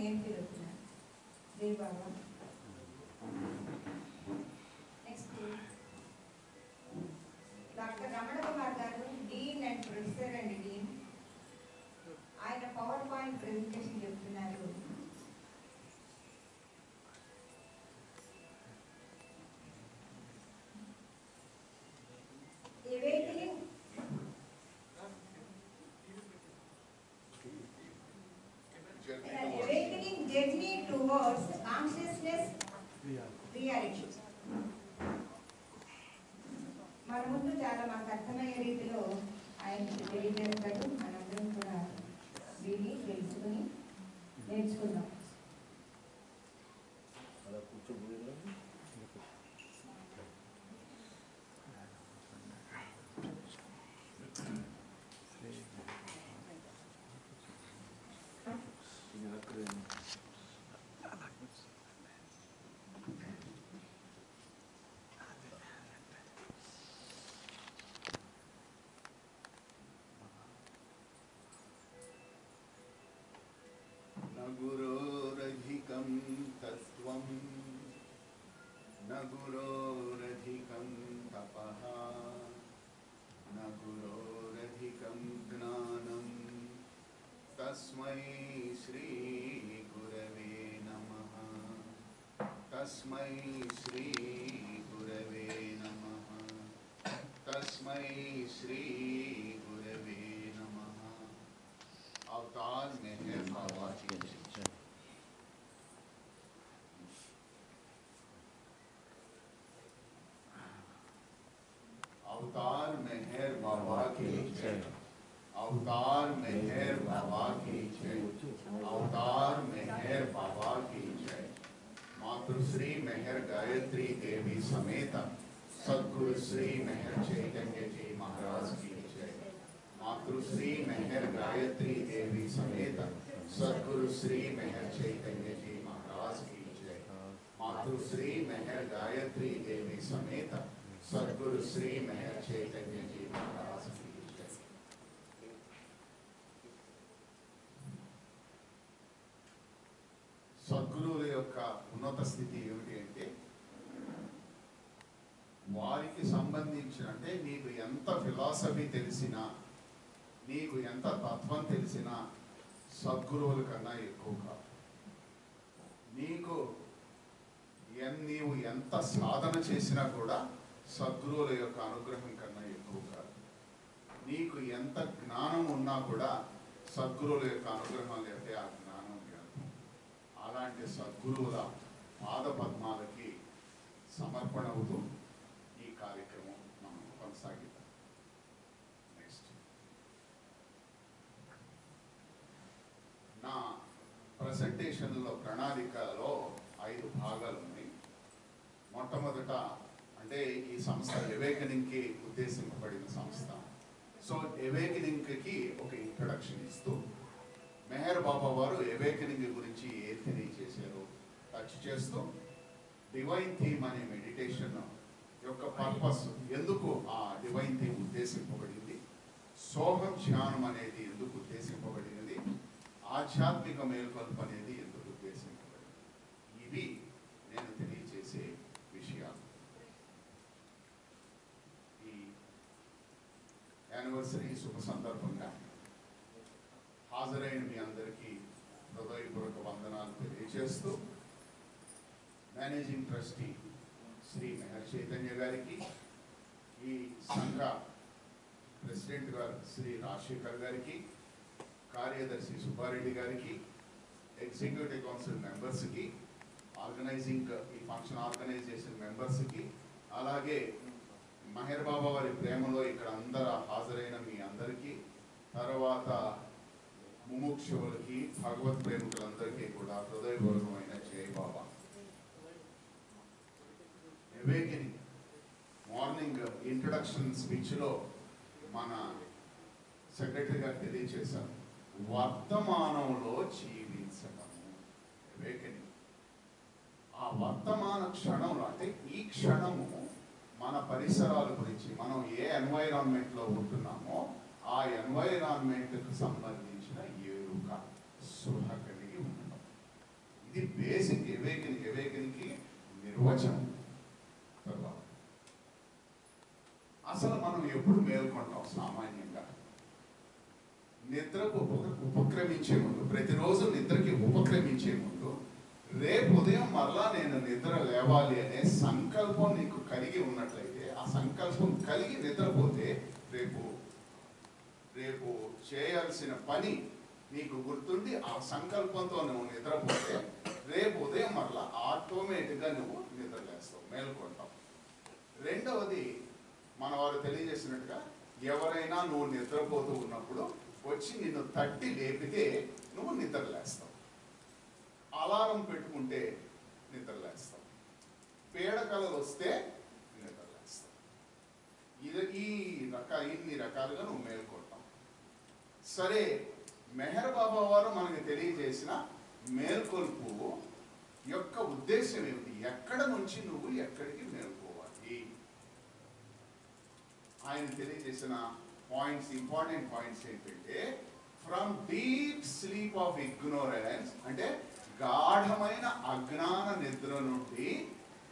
నేను తిరుగుతున్నాను. జై బాబా. నెక్స్ట్ డాక్టర్ రమణ కుమార్ గారు, dean and professor and dean. ఆయన పవర్ పాయింట్ ప్రెజెంటేషన్ చెప్తున్నారు. Awakening journey towards consciousness reality. మన ముందు చాలా మనకు అర్థమయ్యే రీతిలో ఆయన తెలియజేస్తారు. మనందరం కూడా విని తెలుసుకుని నేర్చుకుందాం. गुरोरधिकं तत्त्वं न गुरोरधिकं तपः न गुरोरधिकं ज्ञानं तस्मै श्री गुरवे नमः तस्मै श्री गुरवे नमः तस्मै श्री गुरवे नमः। अवतार मेहर बाबा की जय। अवतार मेहर बाबा की जय। अवतार मेहर बाबा की जय। अवतार मेहर बाबा की जय। मातृश्री मेहर गायत्री देवी समेत सद्गुरु श्री मेहर चैतन्य जी महाराज की जय। मातृश्री मेहर गायत्री देवी समेत सद्गुरु श्री मेहर चैतन्य जी महाराज की जय। मातृश्री मेहर गायत्री देवी समेत सद्गुरु श्री मेहर चैतन्य जी महाराज की जय। సద్గురువుల యొక్క ఉన్నత స్థితి ఏమిటి అంటే, వారికి సంబంధించిన అంటే నీకు ఎంత ఫిలాసఫీ తెలిసినా, నీకు ఎంత తత్వం తెలిసినా సద్గురువుల కన్నా ఎక్కువ కాదు. నీవు ఎంత సాధన చేసినా కూడా సద్గురువుల యొక్క అనుగ్రహం కన్నా ఎక్కువ కాదు. నీకు ఎంత జ్ఞానం ఉన్నా కూడా సద్గురువుల యొక్క అనుగ్రహం లేకపోతే ఆ జ్ఞానం వ్యర్థం. అలాంటి సద్గురువుల పాద పద్మాలకి సమర్పణ అవుతూ ఈ కార్యక్రమం మనం కొనసాగిద్దాం. నెక్స్ట్ నా ప్రజెంటేషన్లో ప్రణాళికలో 5 భాగాలు ఉన్నాయి. మొట్టమొదట అంటే ఈ సంస్థ అవేకనింగ్కి ఉద్దేశింపబడిన సంస్థ. సో అవేకనింగ్కి ఒక ఇంట్రడక్షన్ ఇస్తూ మెహర్ బాబా వారు అవేకనింగ్ గురించి ఏ తెలియజేశారో టచ్ చేస్తూ, డివైన్ థీమ్ అనే మెడిటేషన్ యొక్క పర్పస్, ఎందుకు ఆ డివైన్ థీమ్ ఉద్దేశింపబడింది, సోహం ధ్యానం అనేది ఎందుకు ఉద్దేశింపబడినది, ఆధ్యాత్మిక మేల్కొల్పు అనేది ఎందుకు ఉద్దేశింపబడింది, ఇవి నేను తెలియజేసే విషయాలు. ఈ యానివర్సరీ శుభ సందర్భంగా హాజరైన మీ అందరికీ హృదయపూర్వక వందనాలు తెలియజేస్తూ, మేనేజింగ్ ట్రస్టీ శ్రీ మెహర్ చైతన్య గారికి, ఈ సంఘ ప్రెసిడెంట్ గారు శ్రీ రాజశేఖర్ గారికి, కార్యదర్శి సుబ్బారెడ్డి గారికి, ఎగ్జిక్యూటివ్ కౌన్సిల్ మెంబర్స్కి, ఈ ఫంక్షన్ ఆర్గనైజేషన్ మెంబర్స్కి, అలాగే మెహర్ బాబా వారి ప్రేమలో ఇక్కడ అందరూ హాజరైన మీ అందరికీ, తర్వాత ముముక్షువులకి, భగవత్ ప్రేమికులందరికీ కూడా హృదయపూర్వకమైన జై బాబా. అవేకెనింగ్ మార్నింగ్ ఇంట్రడక్షన్ స్పీచ్లో మన సెక్రటరీ గారు తెలియజేశారు, వర్తమానంలో జీవించడము అవేకెనింగ్. ఆ వర్తమాన క్షణంలో అంటే ఈ క్షణము మన పరిసరాల గురించి, మనం ఏ ఎన్వైరాన్మెంట్లో ఉంటున్నామో ఆ ఎన్వైరాన్మెంట్కి సంబంధించిన ఎరుక, స్పృహ కలిగి ఉండడం. ఇది బేసిక్ ఎవేకనికి నిర్వచనం. అసలు మనం ఎప్పుడు మేల్కొంటాం? సామాన్యంగా నిద్రకు ఉపక్రమించే ముందు, ప్రతిరోజు నిద్రకి ఉపక్రమించే ముందు, రేపు ఉదయం మరలా నేను నిద్ర లేవాలి అనే సంకల్పం నీకు కలిగి ఉన్నట్లయితే, ఆ సంకల్పం కలిగి నిద్రపోతే రేపు చేయాల్సిన పని నీకు గుర్తుండి ఆ సంకల్పంతో నువ్వు నిద్రపోతే రేపు ఉదయం మరలా ఆటోమేటిక్గా నువ్వు నిద్రలేస్తావు, మేల్కొంటావు. రెండవది, మన వారు తెలియజేసినట్టుగా ఎవరైనా నువ్వు నిద్రపోతూ ఉన్నప్పుడు వచ్చి నిన్ను తట్టి లేపితే నువ్వు నిద్రలేస్తావు. అలారం పెట్టుకుంటే నిద్రలేస్తావు. పీడకలలు వస్తే నిద్రలేస్తావు. ఇన్ని రకాలుగా నువ్వు మేల్కొంటావు. సరే, మెహర్ బాబా వారు మనకి తెలియజేసిన మేల్కొల్పు యొక్క ఉద్దేశం ఏమిటి? ఎక్కడ నుంచి నువ్వు ఎక్కడికి మేల్కోవాలి? ఆయన తెలియజేసిన పాయింట్స్, ఇంపార్టెంట్ పాయింట్స్ ఏంటంటే, from deep sleep of ignorance, అంటే గాఢమైన అజ్ఞాన నిద్ర నుండి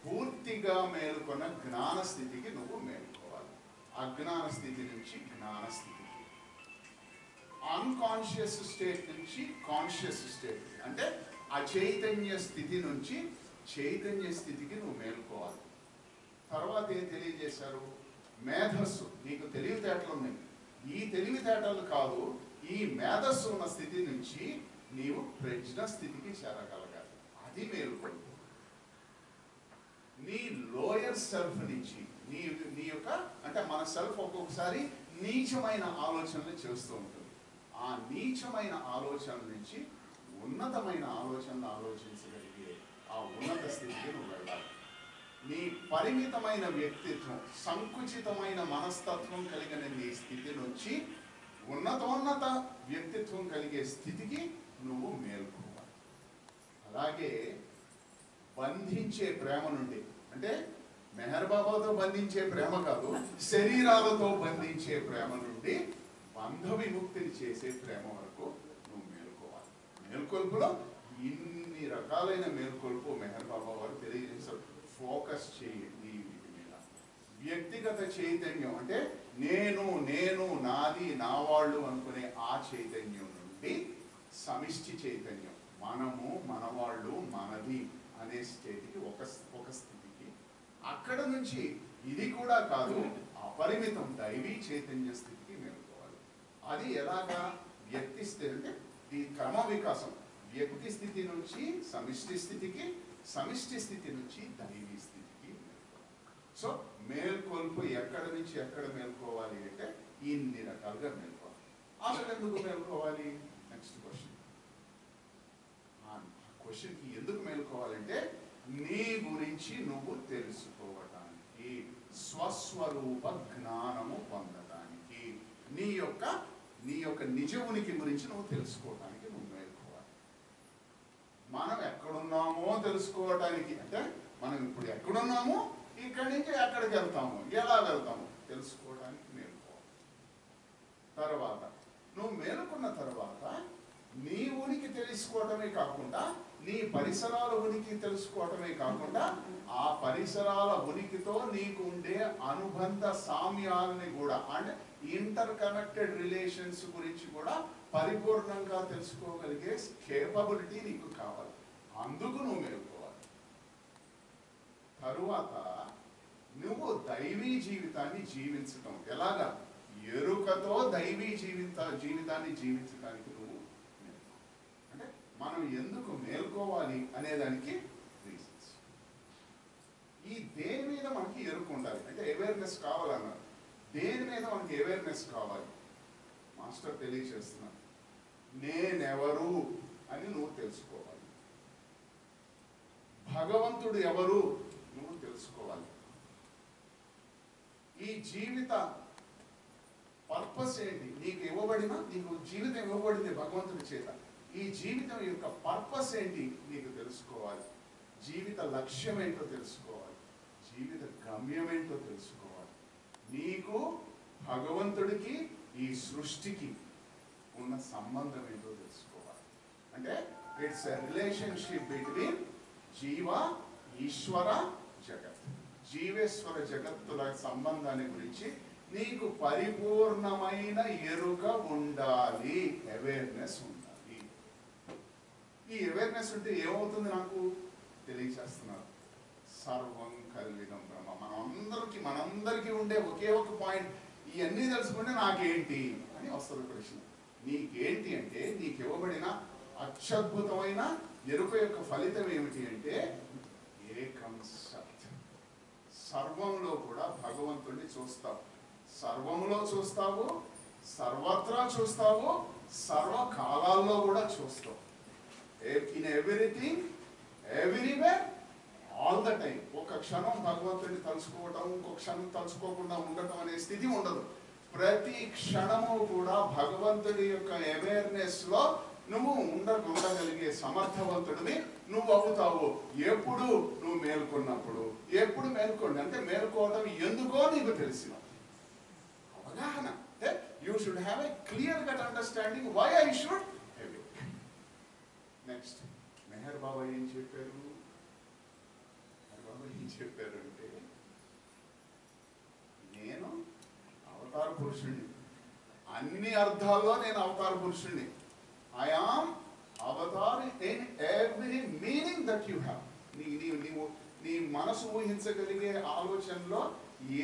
పూర్తిగా మేలుకొన్న జ్ఞాన స్థితికి నువ్వు మేలుకోవాలి. అజ్ఞాన స్థితి నుంచి జ్ఞాన స్థితికి, అన్కాన్షియస్ స్టేట్ నుంచి కాన్షియస్ స్టేట్, అంటే అచైతన్య స్థితి నుంచి చైతన్య స్థితికి నువ్వు మేలుకోవాలి. తర్వాత ఏం తెలియజేశారు? మేధస్సు, నీకు తెలివితేటలు ఉన్నాయి. ఈ తెలివితేటలు కాదు, ఈ మేధస్సు ఉన్న స్థితి నుంచి నీవు ప్రజ్ఞ స్థితికి చేరగలగాలి. అది మేలుకొల్పు. నీ లోయర్ సెల్ఫ్ నుంచి, నీ యొక్క, అంటే మన సెల్ఫ్ ఒక్కొక్కసారి నీచమైన ఆలోచనలు చేస్తూ ఉంటుంది. ఆ నీచమైన ఆలోచనల నుంచి ఉన్నతమైన ఆలోచనలు ఆలోచించగలిగే ఆ ఉన్నత స్థితికి నువ్వు వెళ్ళాలి. నీ పరిమితమైన వ్యక్తిత్వం, సంకుచితమైన మనస్తత్వం కలిగిన నీ స్థితి నుంచి ఉన్నతోన్నత వ్యక్తిత్వం కలిగే స్థితికి నువ్వు మేల్కోవాలి. అలాగే బంధించే ప్రేమ నుండి, అంటే మెహర్ బాబాతో బంధించే ప్రేమ కాదు, శరీరాలతో బంధించే ప్రేమ నుండి బంధ విముక్తిని చేసే ప్రేమ వరకు నువ్వు మేల్కోవాలి. మేల్కొల్పులో ఇన్ని రకాలైన మేల్కొల్పు మెహర్ బాబా వారు తెలియజేశారు. ఫోకస్ చేయండి వీటి మీద. వ్యక్తిగత చైతన్యం, అంటే నేను నాది నా వాళ్ళు అనుకునే ఆ చైతన్యం నుండి సమిష్టి చైతన్యం, మనము మనవాళ్ళు మనది అనే స్టేట్కి ఒక స్థితికి, అక్కడ నుంచి ఇది కూడా కాదు అపరిమితం దైవీ చైతన్య స్థితికి మేలుకోవాలి. అది ఎలాగా? వ్యక్తి స్థితి, అంటే ఈ క్రమ వికాసం, వ్యక్తి స్థితి నుంచి సమిష్టి స్థితికి, సమిష్టి స్థితి నుంచి దైవీ స్థితికి మేల్కోవాలి. సో మేల్కొల్పు ఎక్కడ నుంచి ఎక్కడ మేల్కోవాలి అంటే ఇన్ని రకాలుగా మేల్కోవాలి. అసలు ఎందుకు మేల్కోవాలి? నెక్స్ట్ క్వశ్చన్కి ఎందుకు మేల్కోవాలంటే, నీ గురించి నువ్వు తెలుసుకోవటానికి, స్వస్వరూప జ్ఞానము పొందటానికి, నీ యొక్క నిజ ఉనికి గురించి నువ్వు తెలుసుకోవటానికి నువ్వు మేల్కోవాలి. మనం ఎక్కడున్నామో తెలుసుకోవటానికి, అంటే మనం ఇప్పుడు ఎక్కడున్నామో ఇక్కడి నుంచి ఎక్కడికి వెళ్తాము, ఎలా వెళ్తాము తెలుసుకోవడానికి మేల్కోవాలి. తర్వాత నువ్వు మేలుకున్న తర్వాత నీ ఉనికి తెలుసుకోవటమే కాకుండా, నీ పరిసరాల ఉనికి తెలుసుకోవటమే కాకుండా, ఆ పరిసరాల ఉనికితో నీకు ఉండే అనుబంధ సామ్యాలని కూడా, అంటే ఇంటర్ కనెక్టెడ్ రిలేషన్స్ గురించి కూడా పరిపూర్ణంగా తెలుసుకోగలిగే కేపబిలిటీ నీకు కావాలి. అందుకు నువ్వు మేలుకోవాలి. తరువాత నువ్వు దైవీ జీవితాన్ని జీవించటం ఎలాగా? ఎరుకతో దైవీ జీవితాన్ని జీవించడానికి నువ్వు మేల్కోవాలి. అంటే మనం ఎందుకు మేల్కోవాలి అనేదానికి రీజన్స్. ఈ దేని మీద మనకి ఎరుక ఉండాలి అంటే అవేర్నెస్ కావాలన్నారు. దేని మీద మనకి అవేర్నెస్ కావాలి? మాస్టర్ తెలియజేస్తున్నారు, నేనెవరు అని నువ్వు తెలుసుకోవాలి. భగవంతుడు ఎవరు నువ్వు తెలుసుకోవాలి. ఈ జీవిత పర్పస్ ఏంటి? నీకు జీవితం ఇవ్వబడింది భగవంతుడి చేత. ఈ జీవితం యొక్క పర్పస్ ఏంటి నీకు తెలుసుకోవాలి. జీవిత లక్ష్యం ఏంటో తెలుసుకోవాలి. జీవిత గమ్యం ఏంటో తెలుసుకోవాలి. నీకు భగవంతుడికి ఈ సృష్టికి ఉన్న సంబంధం ఏంటో తెలుసుకోవాలి. అంటే ఇట్స్ ఎ రిలేషన్షిప్ బిట్వీన్ జీవ ఈశ్వర జగత్. జీవేశ్వర జగత్తుల సంబంధాన్ని గురించి నీకు పరిపూర్ణమైన ఎరుక ఉండాలి, అవేర్నెస్ ఉండాలి. ఈ అవేర్నెస్ ఉంటే ఏమవుతుంది నాకు తెలియచేస్తున్నారు. సర్వం కల్విదం బ్రహ్మ. మనందరికీ ఉండే ఒకే ఒక పాయింట్, ఇవన్నీ తెలుసుకుంటే నాకేంటి అని వస్తుంది ప్రశ్న. నీకేంటి అంటే నీకు ఇవ్వబడిన అత్యద్భుతమైన ఎరుక యొక్క ఫలితం ఏమిటి అంటే ఏకం సత్. సర్వంలో కూడా భగవంతుడిని చూస్తావు, సర్వంలో చూస్తావు, సర్వత్రా చూస్తావు, సర్వకాలాల్లో కూడా చూస్తావు. In everything, everywhere, all the time. ఒక క్షణం భగవంతుడిని తలుచుకోవటం, ఇంకొక క్షణం తలుచుకోకుండా ఉండటం అనే స్థితి ఉండదు. ప్రతి క్షణము కూడా భగవంతుడి యొక్క అవేర్నెస్ లో నువ్వు ఉండగలిగే సమర్థవంతుడిని నువ్వు అవుతావు. ఎప్పుడు నువ్వు మేల్కొన్నప్పుడు. ఎప్పుడు మేల్కోండి అంటే మేల్కోవడం ఎందుకో నీకు తెలిసిన అవగాహన. You should have a clear cut understanding why I should have it. Next Meher Baba ఏం చెప్పారు? చెప్పారంటే నేను అవతార పురుషుణ్ణి, అన్ని అర్థాల్లో నేను అవతార పురుషుణ్ణి. I am avatar in every meaning that you have. నీ మనసు ఊహించగలిగే ఆలోచనలో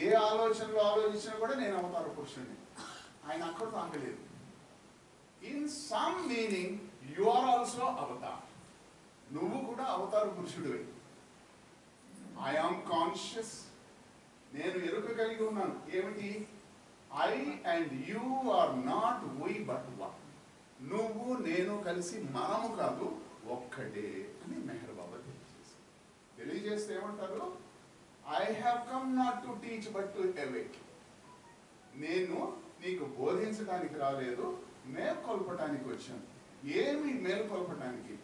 ఏ ఆలోచనలో ఆలోచించినా కూడా నేను అవతార పురుషుణ్ణి. ఆయన అక్కడ తాకలేదు. In some meaning you are also avatar. నువ్వు కూడా అవతార పురుషుడివే. I am conscious. నేను ఎరుక కలిగి ఉన్నాను. ఏమిటి? I and you are not we but one. నువ్వు నేను కలిసి మనము కాదు, ఒక్కటే అని మెహర్ బాబా తెలియజేస్తే ఏమంటారు? I have come not to teach but to awake. నేను నీకు బోధించడానికి రాలేదు, మేల్కొల్పటానికి వచ్చాను. ఏమి మేల్కొల్పటానికి?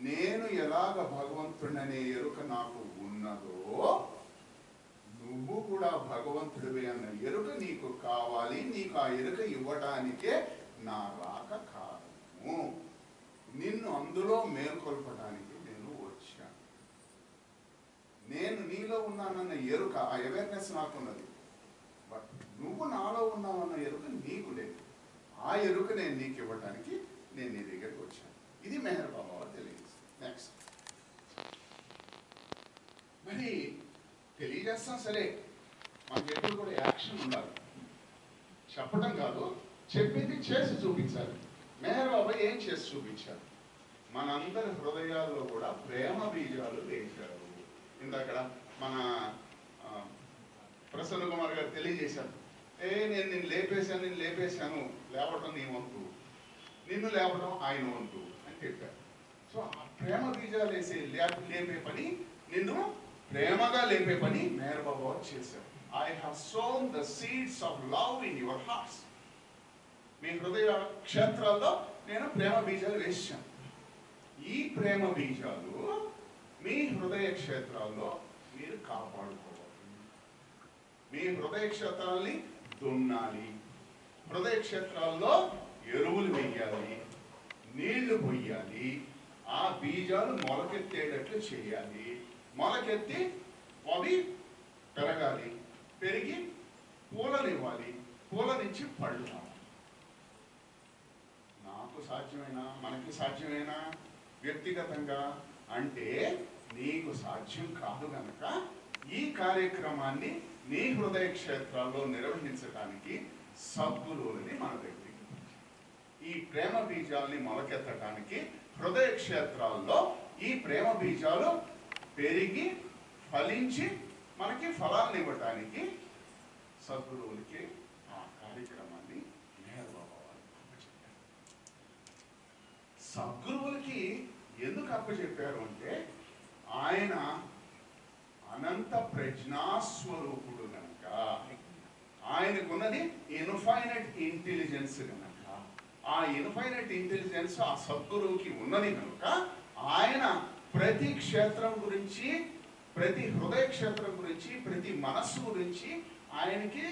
నేను ఎలాగ భగవంతుడనే ఎరుక నాకు ఉన్నదో నువ్వు కూడా భగవంతుడివే అన్న ఎరుక నీకు కావాలి. నీకు ఆ ఎరుక ఇవ్వటానికే నా రాక కారణము. నిన్ను అందులో మేల్కొల్పటానికి నేను వచ్చాను. నేను నీలో ఉన్నానన్న ఎరుక, ఆ అవేర్నెస్ నాకున్నది. బట్ నువ్వు నాలో ఉన్నావన్న ఎరుక నీకు లేదు. ఆ ఎరుక నేను నీకు ఇవ్వటానికి నేను నీ దగ్గరికి వచ్చాను. ఇది మెహర్ బాబా తెలియజేస్తుంది. నెక్స్ట్ మరి తెలియజేస్తాం సరే, మనకి ఎప్పుడు కూడా యాక్షన్ ఉండాలి. చెప్పడం కాదు, చెప్పింది చేసి చూపించాలి. మెహర్ బాబా ఏం చేసి చూపించారు? మనందరి హృదయాల్లో కూడా ప్రేమ బీజాలు వేశారు. ఇందాక మన ప్రసన్న కుమార్ గారు తెలియజేశారు. నేను నిన్ను లేపేశాను, లేవటం నీ వంతు, నిన్ను లేవటం ఆయన వంతు అని చెప్పారు. సో ఆ ప్రేమ బీజాలు వేసే లేపే పని, నిన్ను ప్రేమగా లేపే పని మెహర్ బాబా చేశారు. I have sown the seeds of love in your hearts. మీ హృదయ క్షేత్రాల్లో నేను ప్రేమ బీజాలు వేసాను. ఈ ప్రేమ బీజాలు మీ హృదయ క్షేత్రాల్లో మీరు కాపాడుకోవాలి. మీ హృదయ క్షేత్రాల్ని దున్నాలి. హృదయ క్షేత్రాల్లో ఎరువులు వేయాలి, నీళ్లు పొయ్యాలి. ఆ బీజాలు మొలకెత్తేటట్లు చేయాలి. మొలకెత్తి అవి పెరగాలి. పెరిగి పూలనివ్వాలి. పూలనిచ్చి పళ్ళు రావాలి. నాకు సాధ్యమేనా? మనకి సాధ్యమేనా? వ్యక్తిగతంగా అంటే నీకు సాధ్యం కాదు కనుక ఈ కార్యక్రమాన్ని నీ హృదయ క్షేత్రాల్లో నిర్వహించడానికి సద్గురువులని మన దగ్గరికి, ఈ ప్రేమ బీజాలని మొలకెత్తడానికి హృదయ క్షేత్రాల్లో ఈ ప్రేమ బీజాలు పెరిగి ఫలించి మనకి ఫలాన్ని ఇవ్వటానికి సద్గురువులకి ఆ కార్యక్రమాన్ని నేర్చుకోవాలి. సద్గురువులకి ఎందుకు అప్పచెప్పారు అంటే ఆయన అనంత ప్రజ్ఞాస్వరూపుడు కనుక, ఆయనకున్నది ఇన్ఫైనైట్ ఇంటెలిజెన్స్ కనుక, ఆ ఇన్ఫైనైట్ ఇంటెలిజెన్స్ ఆ సద్గురువుకి ఉన్నది కనుక ఆయన ప్రతి క్షేత్రం గురించి, ప్రతి హృదయ క్షేత్రం గురించి, ప్రతి మనస్సు గురించి ఆయనకి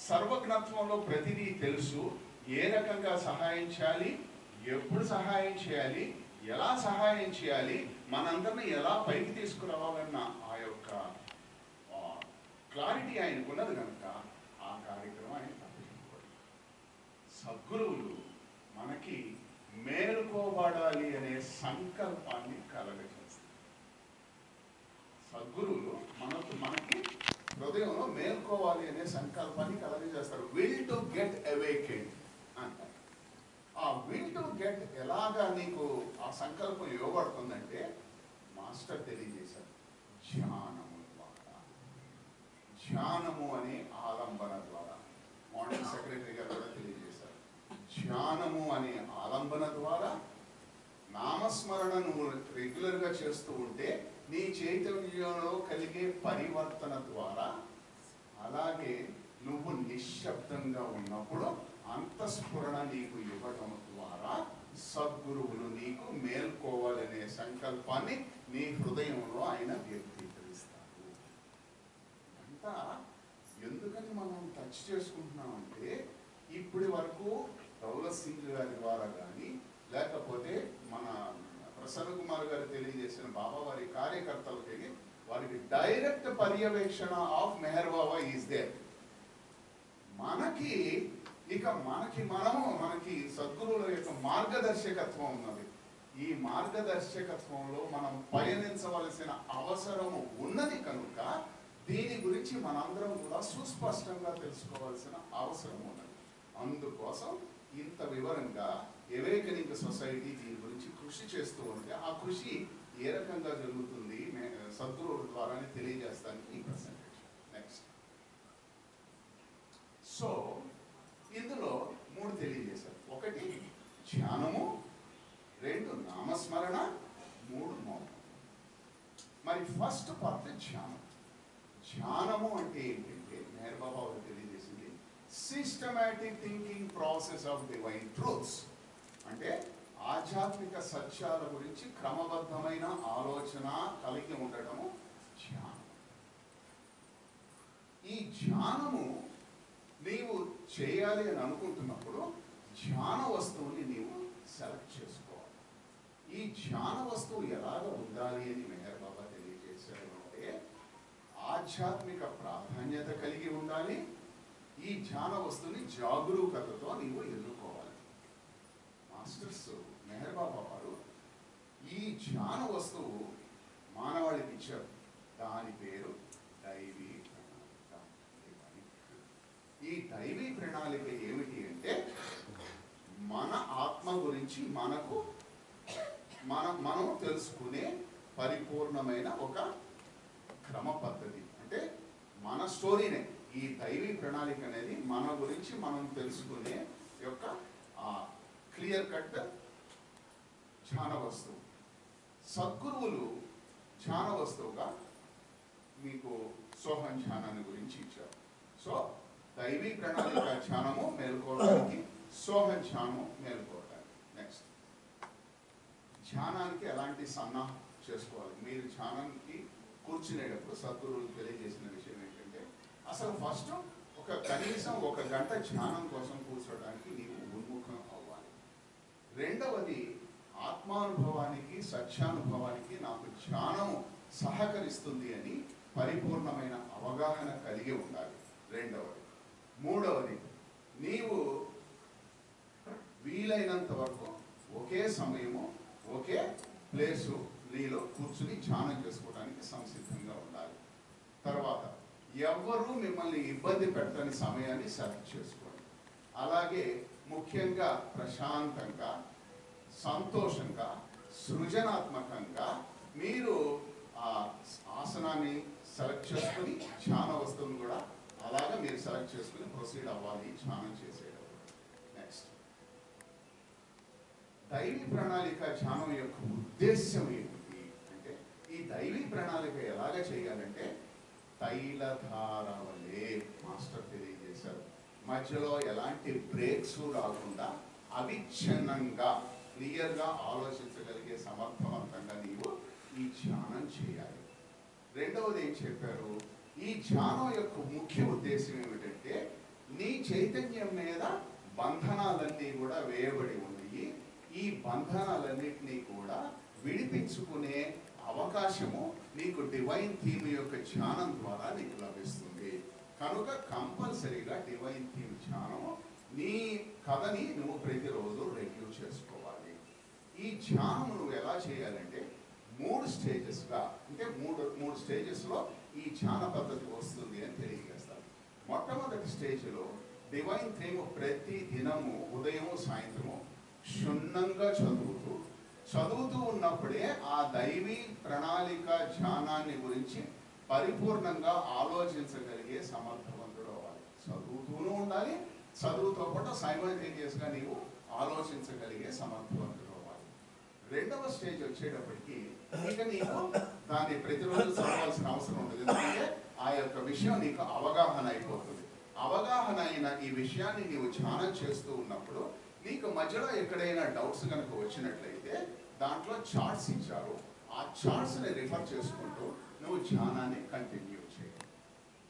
సర్వజ్ఞత్వంలో ప్రతిదీ తెలుసు. ఏ రకంగా సహాయం చేయాలి, ఎప్పుడు సహాయం చేయాలి, ఎలా సహాయం చేయాలి, మనందరినీ ఎలా పైకి తీసుకురావాలన్న ఆ యొక్క క్లారిటీ ఆయనకు ఉన్నది కనుక ఆ కార్యక్రమం ఆయన తప్పించుకోవాలి. సద్గురువులు మనకి మేలుకోబడాలి అనే సంకల్పాన్ని కలగజేస్తారు. సద్గురువులు మనకి హృదయంలో మేల్కోవాలి అనే సంకల్పాన్ని కలగజేస్తారు. విల్ టు గెట్ అవేకెండ్ అంటారు. ఆ విల్ టు గెట్ ఎలాగా నీకు ఆ సంకల్పం ఇవ్వబడుతుందంటే మాస్టర్ తెలియజేశారు, ధ్యానము ద్వారా, ధ్యానము అనే ఆలంబన ద్వారా. మార్నింగ్ సెక్రటరీ గారు కూడా తెలియజేశారు, ధ్యానము అనే ఆలంబన ద్వారా నామస్మరణ నువ్వు రెగ్యులర్గా చేస్తూ ఉంటే నీ చైతన్యంలో కలిగే పరివర్తన ద్వారా, అలాగే నువ్వు నిశ్శబ్దంగా ఉన్నప్పుడు అంతఃస్ఫురణ నీకు ఇవ్వటం ద్వారా సద్గురువులు నీకు మేల్కోవాలనే సంకల్పాన్ని నీ హృదయంలో ఆయన వ్యక్తీకరిస్తారు. అంతా ఎందుకని మనం టచ్ చేసుకుంటున్నామంటే, ఇప్పటి వరకు దౌలత్ సింగ్ గారి ద్వారా కానీ, లేకపోతే మన ప్రసన్న కుమార్ గారు తెలియజేసిన బాబా వారి కార్యకర్తలకి వారికి డైరెక్ట్ పర్యవేక్షణ of Meher Baba is there. మనకి మనకి సద్గురువుల యొక్క మార్గదర్శకత్వం ఉన్నది. ఈ మార్గదర్శకత్వంలో మనం పయనించవలసిన అవసరము ఉన్నది కనుక దీని గురించి మనందరం కూడా సుస్పష్టంగా తెలుసుకోవాల్సిన అవసరం ఉన్నది. అందుకోసం ఇంత వివరంగా అవేకనింగ్ సొసైటీ దీని గురించి కృషి చేస్తూ ఉంటే ఆ కృషి ఏ రకంగా జరుగుతుంది సద్గురువుల ద్వారానే తెలియజేస్తానికి ఈ ప్రెసెంటేషన్. నెక్స్ట్. సో ఇందులో 3 తెలియజేశారు. 1 ధ్యానము, 2 నామస్మరణ, 3 మౌనం. మరి ఫస్ట్ పార్ట్ ధ్యానం. ధ్యానము అంటే ఏంటంటే మెహర్ బాబా వారు తెలియజేసింది systematic thinking process of divine truths. అంటే ఆధ్యాత్మిక సత్యాల గురించి క్రమబద్ధమైన ఆలోచన కలిగి ఉండటము ధ్యానం. ఈ ధ్యానము నీవు చేయాలి అని అనుకుంటున్నప్పుడు ధ్యాన వస్తువుని నీవు సెలెక్ట్ చేసుకోవాలి. ఈ ధ్యాన వస్తువు ఎలాగ ఉండాలి అని మెహర్ బాబా తెలియజేశారు అంటే ఆధ్యాత్మిక ప్రాధాన్యత కలిగి ఉండాలి. ఈ ధ్యాన వస్తువుని జాగరూకతతో నీవు ఎన్నుకోవాలి. మాస్టర్స్ మెహర్ బాబా వారు ఈ ధ్యాన వస్తువు మానవాళికి ఇచ్చారు. దాని పేరు దైవీ ప్రణాళిక. ఈ దైవీ ప్రణాళిక ఏమిటి అంటే మన ఆత్మ గురించి మనం తెలుసుకునే పరిపూర్ణమైన ఒక క్రమ పద్ధతి. అంటే మన స్టోరీనే ఈ దైవీ ప్రణాళిక అనేది మన గురించి మనం తెలుసుకునే యొక్క క్లియర్ కట్ ధ్యాన వస్తువు. సద్గురువులు ధ్యాన వస్తువుగా మీకు సోహం ధ్యానాన్ని గురించి ఇచ్చారు. సో దైవీ ప్రణాళిక ధ్యానము మేల్కోవడానికి, సోహం ధ్యానము మేల్కోవడానికి. నెక్స్ట్, ధ్యానానికి ఎలాంటి సన్నాహం చేసుకోవాలి. మీరు ధ్యానానికి కూర్చునేటప్పుడు సద్గురువులు తెలియజేసిన విషయం ఏంటంటే అసలు ఫస్ట్ కనీసం 1 గంట ధ్యానం కోసం కూర్చోడానికి నీవు ఉన్ముఖం అవ్వాలి. రెండవది ఆత్మానుభవానికి, సత్యానుభవానికి నాకు ధ్యానము సహకరిస్తుంది అని పరిపూర్ణమైన అవగాహన కలిగి ఉండాలి. రెండవది. మూడవది, నీవు వీలైనంత వరకు ఒకే సమయము ఒకే ప్లేసు నీలో కూర్చుని ధ్యానం చేసుకోవడానికి సంసిద్ధంగా ఉండాలి. తర్వాత ఎవ్వరూ మిమ్మల్ని ఇబ్బంది పెట్టని సమయాన్ని సెలెక్ట్ చేసుకోండి. అలాగే ముఖ్యంగా ప్రశాంతంగా, సంతోషంగా, సృజనాత్మకంగా మీరు ఆ ఆసనాన్ని సెలెక్ట్ చేసుకుని ధ్యాన వస్తువును కూడా అలాగా మీరు సెలెక్ట్ చేసుకుని ప్రొసీడ్ అవ్వాలి ధ్యానం చేసేటప్పుడు. నెక్స్ట్, దైవీ ప్రణాళిక ధ్యానం యొక్క ఉద్దేశ్యం ఏమిటి అంటే ఈ దైవీ ప్రణాళిక ఎలాగ చేయాలంటే తైలధార వలె మాస్టర్ తెలియజేశారు. మధ్యలో ఎలాంటి బ్రేక్స్ రాకుండా అవిచ్ఛిన్నంగా క్లియర్గా ఆలోచించగలిగే సమర్థవంతంగా నీవు ఈ ధ్యానం చేయాలి. రెండవది ఏం చెప్పారు, ఈ ధ్యానం యొక్క ముఖ్య ఉద్దేశం ఏమిటంటే నీ చైతన్యం మీద బంధనాలన్నీ కూడా వేయబడి ఉన్నాయి. ఈ బంధనాలన్నింటినీ కూడా విడిపించుకునే అవకాశము నీకు డివైన్ థీమ్ యొక్క ధ్యానం ద్వారా నీకు లభిస్తుంది. కనుక కంపల్సరీగా డివైన్ థీమ్ ధ్యానము నీ కథని నువ్వు ప్రతిరోజు రివ్యూ చేసుకోవాలి. ఈ ధ్యానం నువ్వు ఎలా చేయాలంటే 3 స్టేజెస్గా, అంటే మూడు స్టేజెస్లో ఈ ధ్యాన పద్ధతి వస్తుంది అని తెలియజేస్తాను. మొట్టమొదటి స్టేజ్లో డివైన్ థీమ్ ప్రతి దినము ఉదయం సాయంత్రము క్షుణ్ణంగా చదువుతూ ఉన్నప్పుడే ఆ దైవీ ప్రణాళిక ధ్యానాన్ని గురించి పరిపూర్ణంగా ఆలోచించగలిగే సమర్థవంతుడు అవ్వాలి. చదువుతూనూ ఉండాలి, చదువుతో పాటు సైమల్టేనియస్గా నీవు ఆలోచించగలిగే సమర్థవంతుడు అవ్వాలి. రెండవ స్టేజ్ వచ్చేటప్పటికి ఇక నీకు దాన్ని ప్రతిరోజు చదవాల్సిన అవసరం ఉంటుంది. ఎందుకంటే ఆ యొక్క విషయం నీకు అవగాహన అయిపోతుంది. అవగాహన అయిన ఈ విషయాన్ని నీవు ధ్యానం చేస్తూ ఉన్నప్పుడు నీకు మధ్యలో ఎక్కడైనా డౌట్స్ కనుక వచ్చినట్లయితే దాంట్లో చార్ట్స్ ఇచ్చారు. ఆ చార్ట్స్ని రిఫర్ చేసుకుంటూ నువ్వు ధ్యానాన్ని కంటిన్యూ చేయి.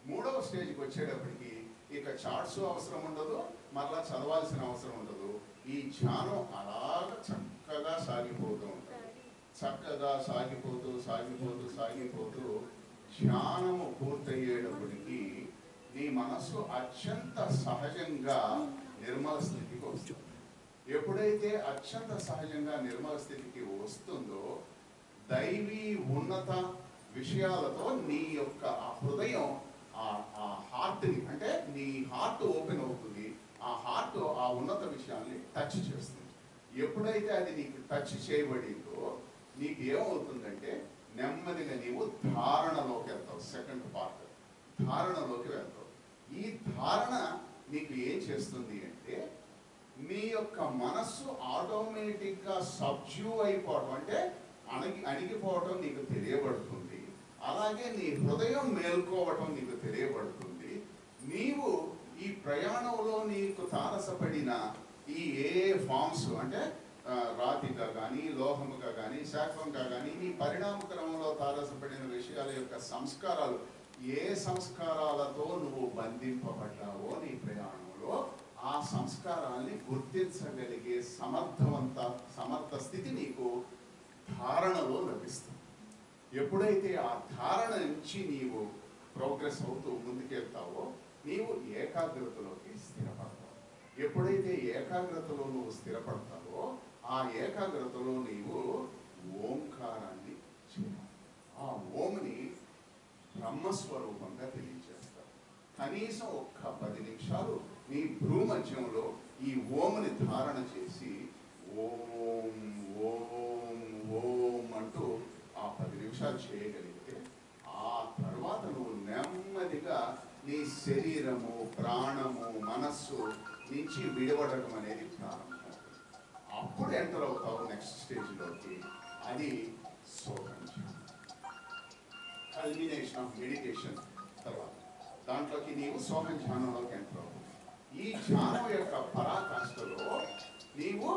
మూడవ స్టేజ్కి వచ్చేటప్పటికి ఇక చార్ట్స్ అవసరం ఉండదు, మరలా చదవాల్సిన అవసరం ఉండదు. ఈ ధ్యానం అలాగ చక్కగా సాగిపోతూ ఉంటుంది. చక్కగా సాగిపోతూ ధ్యానము పూర్తయ్యేటప్పటికి నీ మనస్సు అత్యంత సహజంగా నిర్మల స్థితికి వస్తుంది. ఎప్పుడైతే అత్యంత సహజంగా నిర్మల స్థితికి వస్తుందో దైవీ ఉన్నత విషయాలతో నీ యొక్క ఆ హృదయం ఆ హార్ట్ని, అంటే నీ హార్ట్ ఓపెన్ అవుతుంది. ఆ హార్ట్ ఆ ఉన్నత విషయాన్ని టచ్ చేస్తుంది. ఎప్పుడైతే అది నీకు టచ్ చేయబడిందో నీకు ఏమవుతుందంటే నెమ్మదిగా నీవు ధారణలోకి వెళ్తావు. సెకండ్ పార్ట్ ధారణలోకి వెళ్తావు. ఈ ధారణ నీకు ఏం చేస్తుంది అంటే నీ యొక్క మనస్సు ఆటోమేటిక్గా సబ్జ్యూ అయిపోవడం, అంటే అణిగిపోవటం నీకు తెలియబడుతుంది. అలాగే నీ హృదయం మేల్కోవటం నీకు తెలియబడుతుంది. నీవు ఈ ప్రయాణంలో నీకు తారసపడిన ఈ ఏ ఫామ్స్, అంటే రాతిగా కానీ లోహముగా కానీ శాఖంగా కానీ నీ పరిణామ క్రమంలో తారసపడిన విషయాల యొక్క సంస్కారాలు, ఏ సంస్కారాలతో నువ్వు బంధింపబడ్డావో నీ ప్రయాణంలో ఆ సంస్కారాన్ని గుర్తించగలిగే సమర్థ స్థితి నీకు ధారణలో లభిస్తుంది. ఎప్పుడైతే ఆ ధారణ నుంచి నీవు ప్రోగ్రెస్ అవుతూ ముందుకెళ్తావో నీవు ఏకాగ్రతలోకి స్థిరపడతావు. ఎప్పుడైతే ఏకాగ్రతలో నువ్వు స్థిరపడతావో ఆ ఏకాగ్రతలో నీవు ఓంకారాన్ని చేయాలి. ఆ ఓంని బ్రహ్మస్వరూపంగా తెలియజేస్తావు. కనీసం ఒక్క 10 నిమిషాలు నీ భ్రూమధ్యంలో ఈ ఓంని ధారణ చేసి ఓం ఓం ఓం అంటూ ఆ 10 నిమిషాలు చేయగలిగితే ఆ తర్వాత నువ్వు నెమ్మదిగా నీ శరీరము, ప్రాణము, మనస్సు నుంచి విడవడటం అనేది ప్రారంభమవుతుంది. అప్పుడు ఎంటర్ అవుతావు నెక్స్ట్ స్టేజ్లోకి. అది సోహం కల్మినేషన్ ఆఫ్ మెడిటేషన్. తర్వాత దాంట్లోకి నీవు సోహం ధ్యానంలోకి ఎంటర్ అవుతావు. ఈ ధ్యానం యొక్క పరాకాష్ఠలో నీవు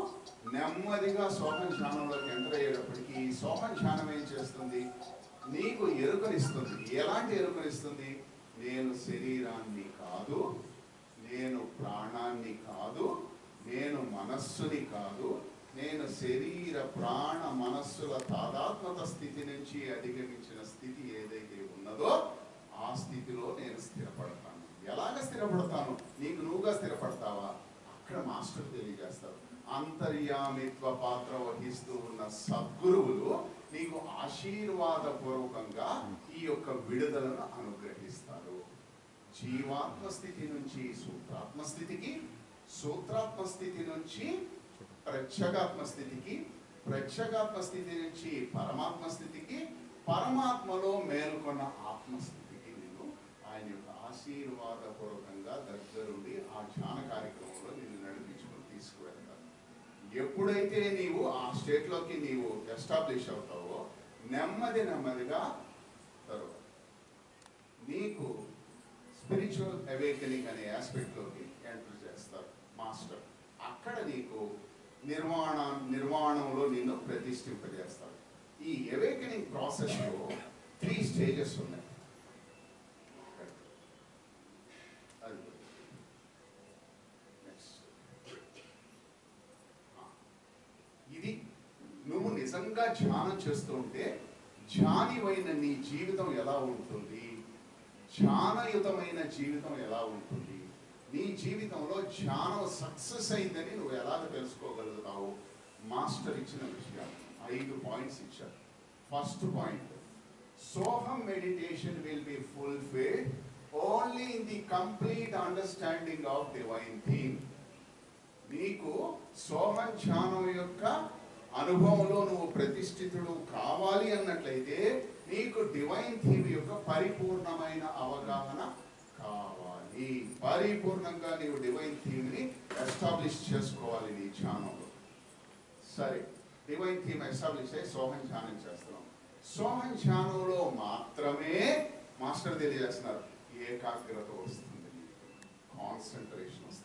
నెమ్మదిగా సోహం ధ్యానంలోకి ఎంటర్ అయ్యేటప్పటికీ ఈ సోహం ధ్యానం ఏం చేస్తుంది? నీకు ఎరుకనిస్తుంది. ఎలాంటి ఎరుకనిస్తుంది? నేను శరీరాన్ని కాదు, నేను ప్రాణాన్ని కాదు, నేను మనస్సుని కాదు, నేను శరీర ప్రాణ మనస్సుల తాదాత్మక స్థితి నుంచి అధిగమించిన స్థితి ఏదైతే ఉన్నదో ఆ స్థితిలో నేను స్థిరపడతాను. ఎలాగ స్థిరపడతాను? నీకు నువ్వుగా స్థిరపడతావా? అక్కడ మాస్టర్ తెలియజేస్తారు. అంతర్యామిత్వ పాత్ర వహిస్తూ ఉన్న సద్గురువులు నీకు ఆశీర్వాదపూర్వకంగా ఈ యొక్క విడుదలను అనుగ్రహిస్తారు. జీవాత్మ స్థితి నుంచి సూత్రాత్మ స్థితికి, సూత్రాత్మ స్థితి నుంచి ప్రత్యేగాత్మ స్థితికి, ప్రత్యేగాత్మ స్థితి నుంచి పరమాత్మ స్థితికి, పరమాత్మలో మేలుకొన్న ఆత్మస్థితికి నేను ఆయన యొక్క ఆశీర్వాదపూర్వకంగా దగ్గరుండి ఆ ధ్యాన కార్యక్రమంలో నిన్ను నడిపించుకొని తీసుకువెళ్తాను. ఎప్పుడైతే నీవు ఆ స్టేట్లోకి నీవు ఎస్టాబ్లిష్ అవుతావో నెమ్మదిగా తర్వాత నీకు స్పిరిచువల్ అవేకనింగ్ అనే ఆస్పెక్ట్లోకి ఎంటర్ చేస్తారు మాస్టర్. అక్కడ నీకు నిర్వాణంలో నిన్ను ప్రతిష్ఠింపజేస్తారు. ఈ అవేకనింగ్ ప్రాసెస్లో 3 స్టేజెస్ ఉన్నాయి. నిజంగా ధ్యానం చేస్తుంటే ధ్యానివైన నీ జీవితం ఎలా ఉంటుంది, ధ్యానయుతమైన జీవితం ఎలా ఉంటుంది, నీ జీవితంలో ధ్యానం సక్సెస్ అయిందని నువ్వు ఎలాగ తెలుసుకోగలుగుతావు? మాస్టర్ ఇచ్చిన విషయాలు 5 పాయింట్స్ ఇచ్చారు. ఫస్ట్ పాయింట్, సోహం meditation will be fulfilled only in the complete understanding of divine theme. నీకు సోహం ధ్యానం యొక్క అనుభవంలో నువ్వు ప్రతిష్ఠితుడు కావాలి అన్నట్లయితే నీకు డివైన్ థీమ్ యొక్క పరిపూర్ణమైన అవగాహన కావాలి. పరిపూర్ణంగా నీవు డివైన్ థీమ్ ని ఎస్టాబ్లిష్ చేసుకోవాలి నీ ధ్యానంలో. సరే, డివైన్ థీమ్ ఎస్టాబ్లిష్ అయ్యి సోహం ధ్యానం చేస్తున్నాం. సోహం ధ్యానంలో మాత్రమే మాస్టర్ తెలియజేస్తున్నారు ఏకాగ్రత వస్తుంది, కాన్సన్ట్రేషన్ వస్తుంది.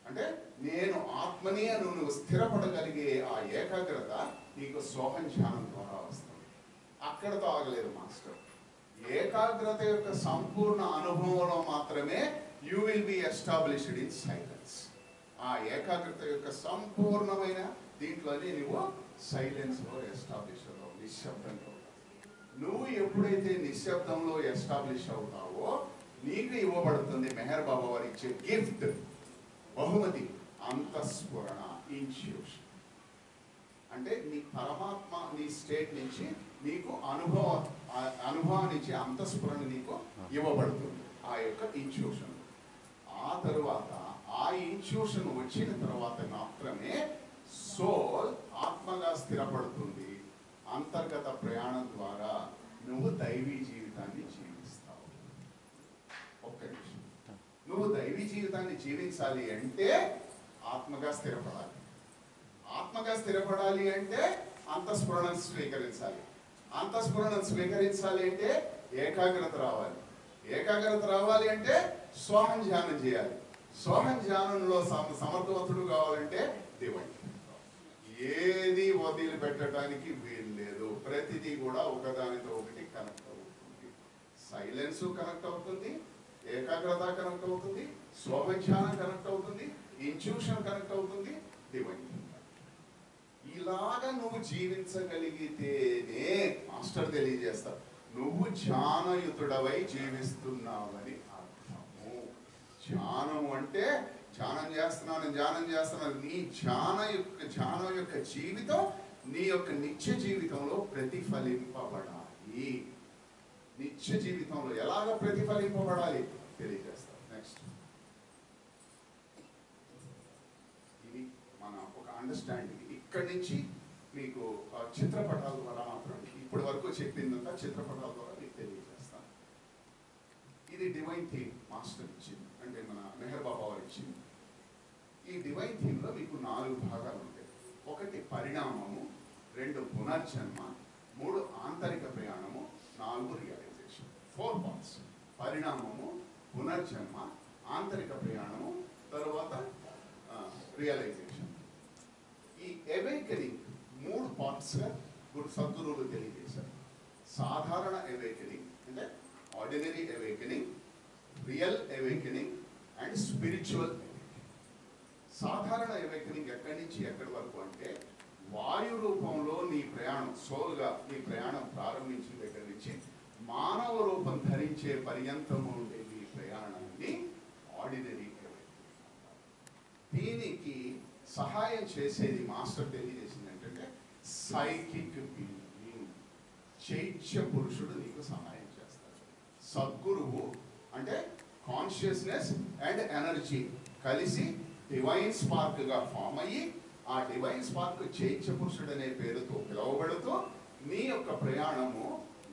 అంటే నేను ఆత్మని అని నువ్వు స్థిరపడగలిగే ఆ ఏకాగ్రత నీకు సోహం ధ్యానం ద్వారా వస్తుంది. అక్కడతో ఆగలేదు మాస్టర్. ఏకాగ్రత యొక్క సంపూర్ణ అనుభవంలో మాత్రమే you will be established in silence. ఆ ఏకాగ్రత యొక్క సంపూర్ణమైన దీంట్లోనే నువ్వు సైలెన్స్ లో ఎస్టాబ్లిష్ అవుతావు, నిశ్శబ్దంలో. నువ్వు ఎప్పుడైతే నిశ్శబ్దంలో ఎస్టాబ్లిష్ అవుతావో నీకు ఇవ్వబడుతుంది మెహర్ బాబా వారు ఇచ్చే గిఫ్ట్, బహుమతి, అంతఃస్ఫురణ, ఇన్స్టిట్యూషన్. అంటే నీ పరమాత్మ నీ స్టేట్ నుంచి నీకు అనుభవాన్నిచ్చి అంతఃస్ఫురణ నీకు ఇవ్వబడుతుంది, ఆ యొక్క ఇన్స్టిట్యూషన్. ఆ తరువాత ఆ ఇన్స్టిట్యూషన్ వచ్చిన తర్వాత మాత్రమే సోల్ ఆత్మగా స్థిరపడుతుంది. అంతర్గత ప్రయాణం ద్వారా నువ్వు దైవీ జీవితాన్ని జీవిస్తావు. ఒక్క నిమిషం, నువ్వు దైవీ జీవితాన్ని జీవించాలి అంటే ఆత్మగా స్థిరపడాలి. ఆత్మగా స్థిరపడాలి అంటే అంతఃస్ఫురణను స్వీకరించాలి. అంతఃస్ఫురణను స్వీకరించాలి అంటే ఏకాగ్రత రావాలి. ఏకాగ్రత రావాలి అంటే సోహం ధ్యానం చేయాలి. సోహం ధ్యానంలో సమర్థవంతుడు కావాలంటే డివైన్. ఏది వదిలిపెట్టడానికి వీలు లేదు. ప్రతిదీ కూడా ఒకదానితో ఒకటి కనెక్ట్ అవుతుంది. సైలెన్స్ కనెక్ట్ అవుతుంది, ఏకాగ్రత కనెక్ట్ అవుతుంది, సోహం ధ్యానం కనెక్ట్ అవుతుంది, ఇన్స్టిట్యూషన్ కనెక్ట్ అవుతుంది, డివైన్. ఇలాగా నువ్వు జీవించగలిగితేనే మాస్టర్ తెలియజేస్తారు నువ్వు ధ్యానయుతుడవై జీవిస్తున్నావని అర్థము. ధ్యానం అంటే ధ్యానం చేస్తున్నాను నీ ధ్యానం యొక్క జీవితం నీ యొక్క నిత్య జీవితంలో ప్రతిఫలింపబడాలి. నిత్య జీవితంలో ఎలాగ ప్రతిఫలింపబడాలి తెలియజేస్తారు. నెక్స్ట్, ఇది మన ఒక అండర్స్టాండింగ్. ఇక్కడి నుంచి మీకు చిత్రపటాల ద్వారా మాత్రం ఇప్పటి వరకు చెప్పిందంతా చిత్రపటాల ద్వారా మీకు తెలియజేస్తాను. ఇది డివైన్ థీమ్ మాస్టర్ ఇచ్చింది, అంటే మన మెహర్ బాబా వారు ఇచ్చింది. ఈ డివైన్ థీమ్లో మీకు 4 భాగాలు ఉంటాయి. 1 పరిణామము, 2 పునర్జన్మ, 3 ఆంతరిక ప్రయాణము, 4 రియలైజేషన్. 4 పార్ట్స్: పరిణామము, పునర్జన్మ, ఆంతరిక ప్రయాణము, తర్వాత రియలైజేషన్. ఈ అవేకనింగ్ 3 పార్ట్స్గా సద్గురువులు తెలియజేశారు. సాధారణ అవేకనింగ్ అంటే ordinary awakening, real awakening and spiritual awakening. సాధారణ అవేకనింగ్ ఎక్కడి నుంచి ఎక్కడి వరకు అంటే వాయు రూపంలో నీ ప్రయాణం, సోల్గా నీ ప్రయాణం ప్రారంభించిన దగ్గర నుంచి మానవ రూపం ధరించే పర్యంతము ఉండే నీ ప్రయాణాన్ని ఆర్డినరీ అవేకనింగ్. దీనికి సహాయం చేసేది మాస్టర్ తెలియజేసింది ఏంటంటే సైకిక్ బీయింగ్, చైత్య పురుషుడు నీకు సహాయం చేస్తాడు. సద్గురువు అంటే కాన్షియస్నెస్ అండ్ ఎనర్జీ కలిసి డివైన్ స్పార్క్ గా ఫామ్ అయ్యి ఆ డివైన్ స్పార్క్ చైత్య పురుషుడు అనే పేరుతో పిలువబడుతూ నీ యొక్క ప్రయాణము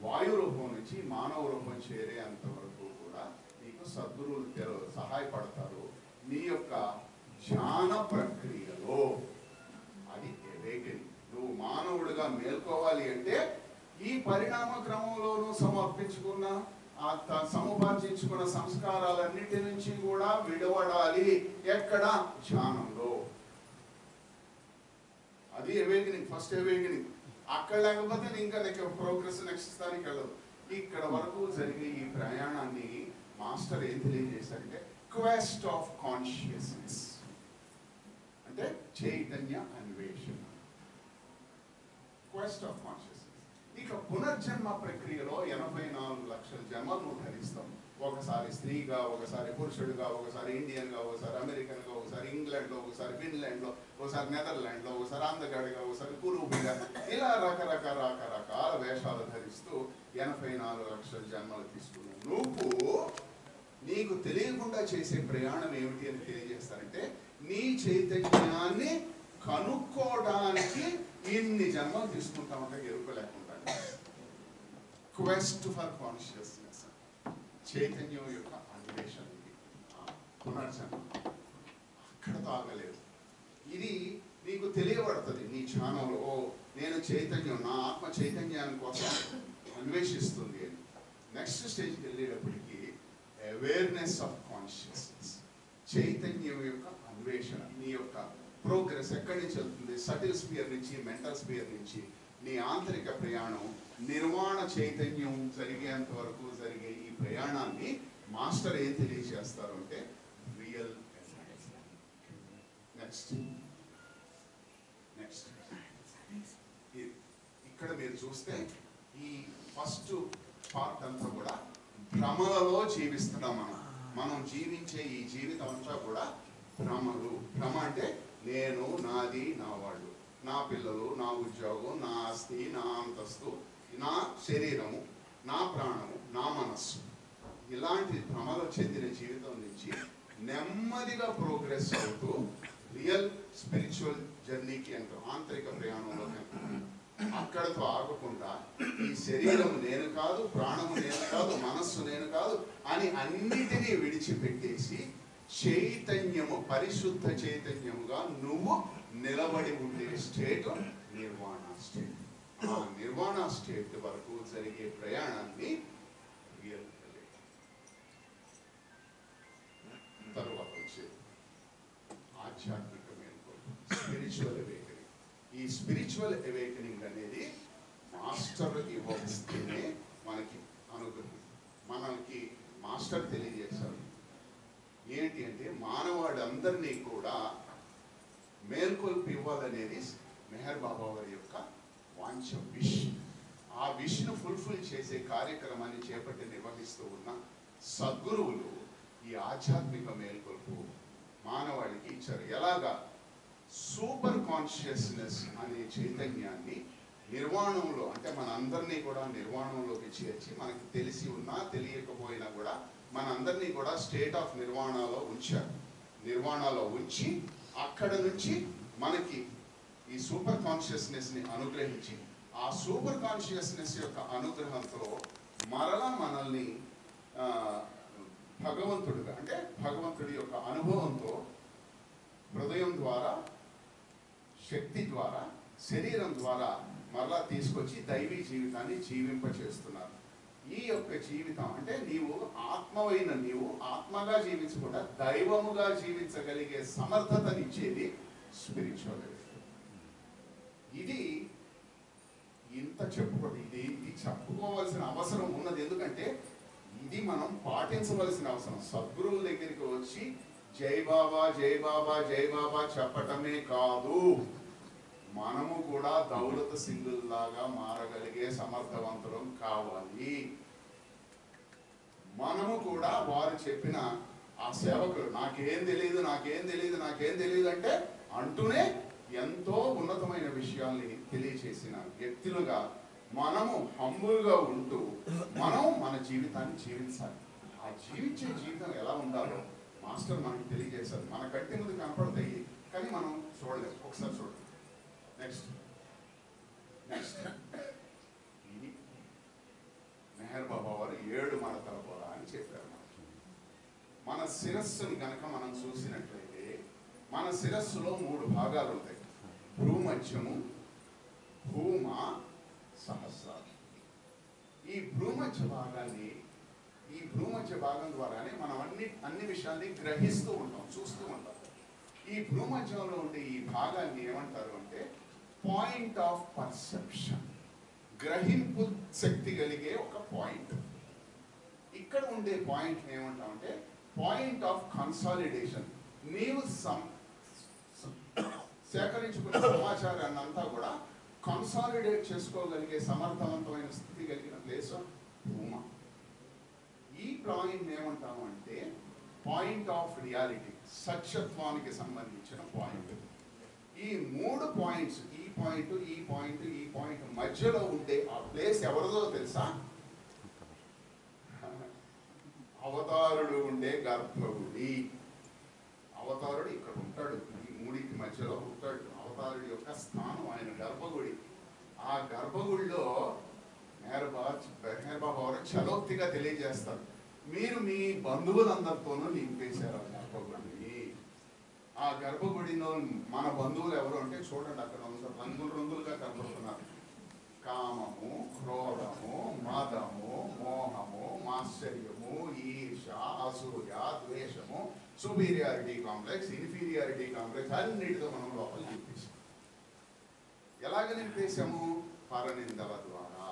వాయు రూపం నుంచి మానవ రూపం చేరేంత వరకు కూడా నీకు సద్గురువులు సహాయపడతారు. నీ యొక్క ధ్యాన ప్రక్రియలో అది అవేకనింగ్. నువ్వు మానవుడిగా మేల్కోవాలి అంటే ఈ పరిణామ క్రమంలోనూ సమర్పించుకున్న సముపార్జించుకున్న సంస్కారాలన్నిటి నుంచి కూడా విడవడాలి. ఎక్కడ? ధ్యానంలో. అది అవేకనింగ్, ఫస్ట్ అవేకనింగ్. అక్కడ లేకపోతే ఇంకా ప్రోగ్రెస్ నెక్స్ట్ స్థానికి వెళ్ళదు. ఇక్కడ వరకు జరిగే ఈ ప్రయాణాన్ని మాస్టర్ ఏం తెలియజేశారంటే క్వెస్ట్ ఆఫ్ కాన్షియస్నెస్ అంటే చైతన్య అన్వేషణ. Quest of consciousness. ఇక పునర్జన్మ ప్రక్రియలో 84 లక్షల జన్మలు నువ్వు ధరిస్తావు. ఒకసారి స్త్రీగా, ఒకసారి పురుషుడిగా, ఒకసారి ఇండియన్గా, ఒకసారి అమెరికన్గా, ఒకసారి ఇంగ్లాండ్లో, ఒకసారి ఫిన్లాండ్లో, ఒకసారి నెదర్లాండ్లో, ఒకసారి అందగాడిగా, ఒకసారి కురూపిగా, ఇలా రకరకాల వేషాలు ధరిస్తూ 84 లక్షల జన్మలు తీసుకున్నావు. నువ్వు నీకు తెలియకుండా చేసే ప్రయాణం ఏమిటి అని తెలియజేస్తారంటే, నీ చైతన్యాన్ని కనుక్కోవడానికి ఇన్ని జన్మలు తీసుకుంటామంటే ఎరుక లేకుండా. క్వెస్ట్ ఫర్ కాన్షియస్నెస్, చైతన్యం యొక్క అన్వేషణ, పునర్జన్మ అక్కడతో ఆగలేదు. ఇది నీకు తెలియబడుతుంది నీ ఛానల్లో. నేను చైతన్యం, నా ఆత్మ చైతన్యాన్ని కోసం అన్వేషిస్తుంది అని. నెక్స్ట్ స్టేజ్కి వెళ్ళేటప్పటికి అవేర్నెస్ ఆఫ్ కాన్షియస్నెస్, చైతన్యం యొక్క అన్వేషణ. నీ యొక్క ప్రోగ్రెస్ ఎక్కడి నుంచి వెళ్తుంది? సటిల్ స్పియర్ నుంచి, మెంటల్ స్పియర్ నుంచి నీ ఆంతరిక ప్రయాణం నిర్వాణ చైతన్యం జరిగేంత వరకు జరిగే ఈ ప్రయాణాన్ని మాస్టర్ ఏం తెలియజేస్తారు అంటే రియల్. నెక్స్ట్ ఇక్కడ మీరు చూస్తే ఈ ఫస్ట్ పార్ట్ అంతా కూడా భ్రమలలో జీవిస్తున్నాం. మనం జీవించే ఈ జీవితం అంతా కూడా భ్రమలు. భ్రమ అంటే నేను, నాది, నా వాళ్ళు, నా పిల్లలు, నా ఉద్యోగం, నా ఆస్తి, నా అంతస్తు, నా శరీరము, నా ప్రాణము, నా మనస్సు, ఇలాంటి భ్రమలో చెందిన జీవితం నుంచి నెమ్మదిగా ప్రోగ్రెస్ అవుతూ రియల్ స్పిరిచువల్ జర్నీకి అంటే ఆంతరిక ప్రయాణంలోకి అక్కడతో ఆగకుండా ఈ శరీరం నేను కాదు, ప్రాణము నేను కాదు, మనస్సు నేను కాదు అని అన్నిటినీ విడిచిపెట్టేసి చైతన్యము, పరిశుద్ధ చైతన్యముగా నువ్వు నిలబడి ఉండే స్టేట్ నిర్వాణ స్టేట్. ఆ నిర్వాణ స్టేట్ వరకు జరిగే ప్రయాణాన్ని రియల్ తరువాత వచ్చేది ఆధ్యాత్మిక మేల్కొల్పు, స్పిరిచువల్ అవేకనింగ్. ఈ స్పిరిచువల్ అవేకనింగ్ అనేది మాస్టర్ ఇవ్వస్తేనే మనకి అనుగ్రహం. మనకి మాస్టర్ తెలియజేశారు ఏంటి అంటే మానవాడందరినీ కూడా మేల్కొల్పు ఇవ్వాలనేది మెహర్ బాబా వారి యొక్క వాంఛ, విష్. ఆ విష్ను ఫుల్ఫిల్ చేసే కార్యక్రమాన్ని చేపట్టి నిర్వహిస్తూ ఉన్న సద్గురువులు ఈ ఆధ్యాత్మిక మేల్కొల్పు మానవాళికి ఇచ్చారు. ఎలాగా? సూపర్ కాన్షియస్నెస్ అనే చైతన్యాన్ని నిర్వాణంలో, అంటే మనందరినీ కూడా నిర్వాణంలోకి చేర్చి, మనకి తెలిసి ఉన్నా తెలియకపోయినా కూడా మనందరినీ కూడా స్టేట్ ఆఫ్ నిర్వాణలో ఉంచారు. నిర్వాణలో ఉంచి అక్కడ నుంచి మనకి ఈ సూపర్ కాన్షియస్నెస్ని అనుగ్రహించి, ఆ సూపర్ కాన్షియస్నెస్ యొక్క అనుగ్రహంతో మరలా మనల్ని భగవంతుడిగా, అంటే భగవంతుడి యొక్క అనుభవంతో హృదయం ద్వారా, శక్తి ద్వారా, శరీరం ద్వారా మరలా తీసుకొచ్చి దైవీ జీవితాన్ని జీవింపచేస్తున్నారు. ఈ యొక్క జీవితం అంటే నీవు ఆత్మవైన నీవు ఆత్మగా జీవించకుండా దైవముగా జీవించగలిగే సమర్థతనిచ్చేది స్పిరిచువల్. ఇది ఇంత ఇది చెప్పుకోవాల్సిన అవసరం ఉన్నది. ఎందుకంటే ఇది మనం పాటించవలసిన అవసరం. సద్గురువుల దగ్గరికి వచ్చి జై బాబా జై బాబా జై బాబా చెప్పటమే కాదు, మనము కూడా దౌలత్ సింగుల్లాగా మారగలిగే సమర్థవంతులం కావాలి. మనము కూడా వారు చెప్పిన ఆ సేవకులు నాకేం తెలియదు నాకేం తెలియదు నాకేం తెలియదు అంటే అంటూనే ఎంతో ఉన్నతమైన విషయాల్ని తెలియచేసిన వ్యక్తులుగా మనము హంబుల్గా ఉంటూ మనం మన జీవితాన్ని జీవించాలి. ఆ జీవించే జీవితం ఎలా ఉండాలో మాస్టర్ మనకు తెలియజేశారు. మన కంటి ముందు కనపడతాయి కానీ మనం చూడలేము. ఒకసారి చూడండి. నెక్స్ట్ ఇది మెహర్ బాబా వారు 7 మడతల పొర అని చెప్పారు. మన శిరస్సుని కనుక మనం చూసినట్లయితే మన శిరస్సులో 3 భాగాలు ఉంటాయి. భ్రూమధ్యము, భూమ, సహస్రాలు. ఈ భ్రూమధ్య భాగం ద్వారానే మనం అన్ని విషయాల్ని గ్రహిస్తూ ఉంటాం, చూస్తూ ఉంటాం. ఈ భ్రూమధ్యంలో ఉండే ఈ భాగాన్ని ఏమంటారు అంటే పాయింట్ ఆఫ్ పర్సెప్షన్, గ్రహింపు శక్తి కలిగే ఒక పాయింట్. ఇక్కడ ఉండే పాయింట్ ఏమంటామంటే పాయింట్ ఆఫ్ కన్సాలిడేషన్. నీవు సేకరించుకున్న సమాచారాన్ని అంతా కూడా కన్సాలిడేట్ చేసుకోగలిగే సమర్థవంతమైన స్థితి కలిగిన ప్లేస్ భూమ. ఈ పాయింట్ ఏమంటాము అంటే పాయింట్ ఆఫ్ రియాలిటీ, సత్యత్వానికి సంబంధించిన పాయింట్. ఈ 3 పాయింట్స్, ఈ పాయింట్, ఈ పాయింట్, ఈ పాయింట్ మధ్యలో ఉండే ఆ ప్లేస్ ఎవరిదో తెలుసా? అవతారుడు ఉండే గర్భగుడి. అవతారుడు ఇక్కడ ఉంటాడు, ఈ మూడింటి మధ్యలో ఉంటాడు. అవతారుడి యొక్క స్థానం ఆయన గర్భగుడి. ఆ గర్భగుడిలో మెహర్ బాబా చలోక్తిగా తెలియజేస్తారు, మీరు మీ బంధువులందరితోనూ నింపేశారు ఆ గర్భగుడిని. ఆ గర్భగుడిలో మన బంధువులు ఎవరు అంటే చూడండి, అక్కడ రంగులు రంగులుగా కనబడుతున్నారు. కామము, క్రోధము, మదము, మోహము, మాశ్చర్యము, ఈర్ష, అసూయ, ద్వేషము, సుపీరియారిటీ కాంప్లెక్స్, ఇన్ఫీరియారిటీ కాంప్లెక్స్ అన్నిటితో మనం లోపల నింపేశాం. ఎలాగ నింపేశాము? పరనిందల ద్వారా,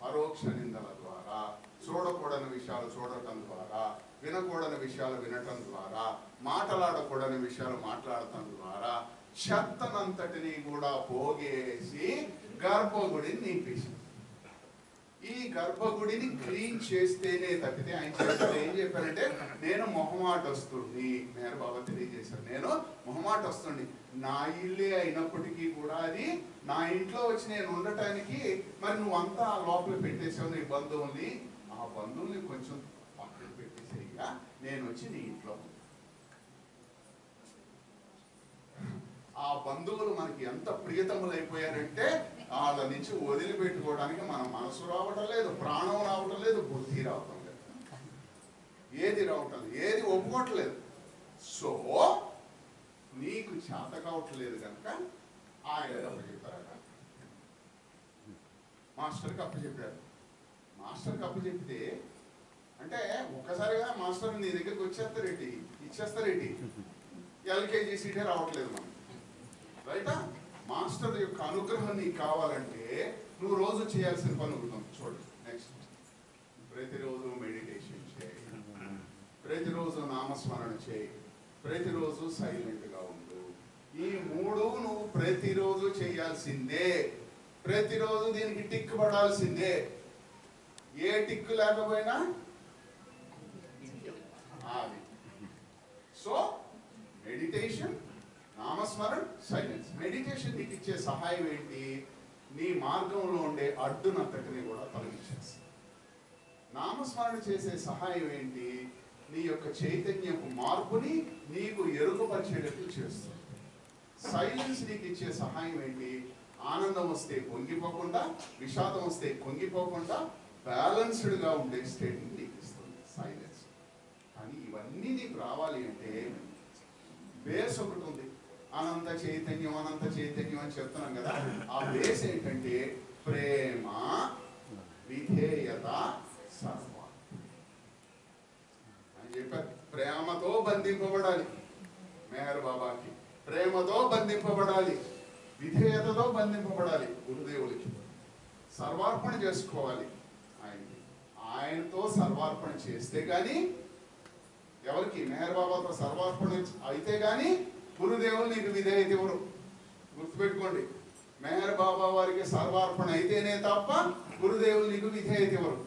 పరోక్ష నిందల ద్వారా, చూడకూడని విషయాలు చూడటం ద్వారా, వినకూడని విషయాలు వినటం ద్వారా, మాట్లాడకూడని విషయాలు మాట్లాడటం ద్వారా చెత్తనంతటిని కూడా పోగేసి గర్భగుడిని నింపేసి, ఈ గర్భగుడిని క్లీన్ చేస్తేనే తప్పితే ఆయన చేస్తారు ఏం చెప్పారంటే, నేను మొహమాటస్తుడిని. మేర బాబా తెలియజేశారు, నేను మొహమాటస్తుడిని. నా ఇల్లే అయినప్పటికీ కూడా అది నా ఇంట్లో వచ్చి నేను ఉండటానికి మరి నువ్వంతా లోపల పెట్టేసావు నీ బంధువుల్ని, ఆ బంధువుల్ని కొంచెం పక్కన పెట్టేసేయగా నేను వచ్చి నీ ఇంట్లో. ఆ బంధువులు మనకి ఎంత ప్రియతములు అయిపోయారంటే వాళ్ళ నుంచి వదిలిపెట్టుకోవడానికి మన మనసు రావటం లేదు, ప్రాణం రావటం లేదు, బుద్ధి రావటం లేదు, ఏది రావటం లేదు, ఏది ఒప్పుకోవట్లేదు. సో నీకు చేత కావట్లేదు కనుక ఆయన అప్పచెప్పారట. మాస్టర్కి అప్పచెప్పారు. మాస్టర్కి అప్పచెప్తే అంటే ఒక్కసారిగా మాస్టర్ నీ దగ్గరికి వచ్చేస్తారేంటి, ఇచ్చేస్తారేంటి? ఎల్కేజీ సీటే రావట్లేదు మనం, రైటా? మాస్టర్ యొక్క అనుగ్రహం నీకు కావాలంటే నువ్వు రోజు చేయాల్సిన పని ఉంటుంది. చూడండి నెక్స్ట్, ప్రతిరోజు మెడిటేషన్ చేయి, ప్రతిరోజు నామస్మరణ చేయి, ప్రతిరోజు సైలెంట్గా ఉండు. ఈ 3 నువ్వు ప్రతిరోజు చేయాల్సిందే. ప్రతిరోజు దీనికి టిక్ పడాల్సిందే. ఏ టిక్ లేకపోయినా అది. సో మెడిటేషన్, నామస్మరణ, సైలెన్స్. మెడిటేషన్ నీకు ఇచ్చే సహాయం ఏంటి? నీ మార్గంలో ఉండే అడ్డునంతటిని కూడా తొలగించేస్తుంది. నామస్మరణ చేసే సహాయం ఏంటి? నీ యొక్క చైతన్యపు మార్పుని నీకు ఎరుగుపరిచేటట్టు చేస్తుంది. సైలెన్స్ నీకు ఇచ్చే సహాయం ఏంటి? ఆనందం వస్తే పొంగిపోకుండా, విషాదం వస్తే కొంగిపోకుండా బ్యాలెన్స్డ్గా ఉండే స్టేట్ని నీకు ఇస్తుంది సైలెన్స్. కానీ ఇవన్నీ నీకు రావాలి అంటే బేస్ ఒకటి ఉంది. అనంత చైతన్యం, అనంత చైతన్యం అని చెప్తున్నాం కదా. ఆ బేస్ ఏంటంటే ప్రేమ, విధేయత, సర్వం అని చెప్పారు. ప్రేమతో బంధింపబడాలి మెహర్ బాబాకి, ప్రేమతో బంధింపబడాలి, విధేయతతో బంధింపబడాలి గురుదేవులకి, సర్వార్పణ చేసుకోవాలి ఆయనకి. ఆయనతో సర్వార్పణ చేస్తే కానీ, ఎవరికి? మెహర్ బాబాతో సర్వార్పణ అయితే కానీ గురుదేవులు నీకు విధేయత ఇవ్వరు. గుర్తుపెట్టుకోండి, మెహర్ బాబా వారికి సర్వార్పణ అయితేనే తప్ప గురుదేవులు నీకు విధేయత ఇవ్వరు.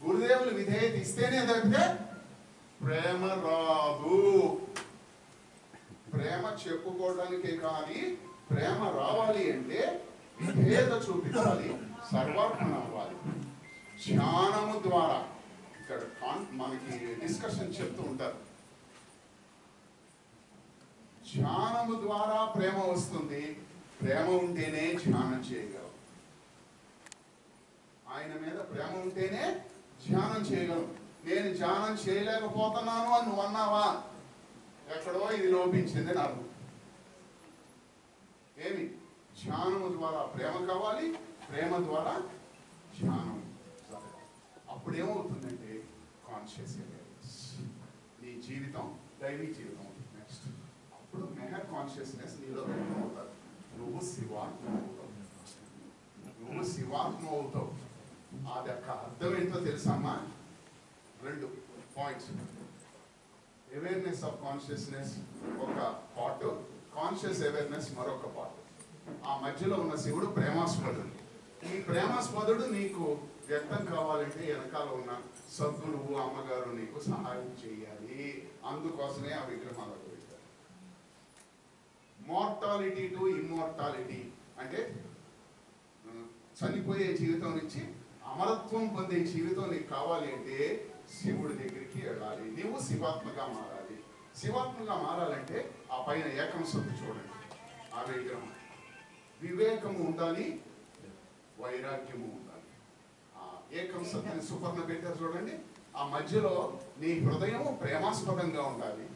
గురుదేవులు విధేయత ఇస్తేనే తప్పితే ప్రేమ రాదు. ప్రేమ చెప్పుకోవడానికే కానీ ప్రేమ రావాలి అంటే విధేయత చూపించాలి, సర్వార్పణ అవ్వాలి. ధ్యానము ద్వారా, ఇక్కడ మనకి డిస్కషన్ చెప్తూ ఉంటారు, ధ్యానము ద్వారా ప్రేమ వస్తుంది. ప్రేమ ఉంటేనే ధ్యానం చేయగలం. ఆయన మీద ప్రేమ ఉంటేనే ధ్యానం చేయగలం. నేను ధ్యానం చేయలేకపోతున్నాను అని నువ్వు అన్నావా, ఎక్కడో ఇది లోపించింది నాకు. ఏమి? ధ్యానము ద్వారా ప్రేమ కావాలి, ప్రేమ ద్వారా ధ్యానం. అప్పుడేమవుతుందంటే కాన్షియస్ అవేర్నెస్, నీ జీవితం దైవీ జీవితం. నెక్స్ట్, అప్పుడు మెహర్ కాన్షియస్నెస్ నీలో అవుతారు. నువ్వు శివాత్మ అవుతావు, నువ్వు శివాత్మ అవుతావు. అది యొక్క అర్థం ఏంటో తెలుసమ్మా? 2 పాయింట్స్. అవేర్నెస్ ఆఫ్ కాన్షియస్నెస్ ఒక పార్ట్, కాన్షియస్ అవేర్నెస్ మరొక పార్ట్. ఆ మధ్యలో ఉన్న శివుడు ప్రేమాస్పదుడు. ఈ ప్రేమాస్పదుడు నీకు వ్యక్తం కావాలంటే వెనకాల ఉన్న సద్గురువు అమ్మగారు నీకు సహాయం చేయాలి. అందుకోసమే ఆ విగ్రహాలకు పెట్టారు. మోర్టాలిటీ టు ఇమ్మోర్టాలిటీ అంటే చనిపోయే జీవితం నుంచి అమరత్వం పొందే జీవితం నీకు కావాలి అంటే శివుడి దగ్గరికి వెళ్ళాలి. నీవు శివాత్మగా మారాలి. శివాత్మగా మారాలంటే ఆ పైన ఏకం సత్తు చూడండి, ఆ విగ్రహం. వివేకము ఉండాలి, వైరాగ్యము ఉండాలి. ఆ ఏకం సత్తుని సుపర్ణ పెట్టారు చూడండి. ఆ మధ్యలో నీ హృదయము ప్రేమాస్పదంగా ఉండాలి.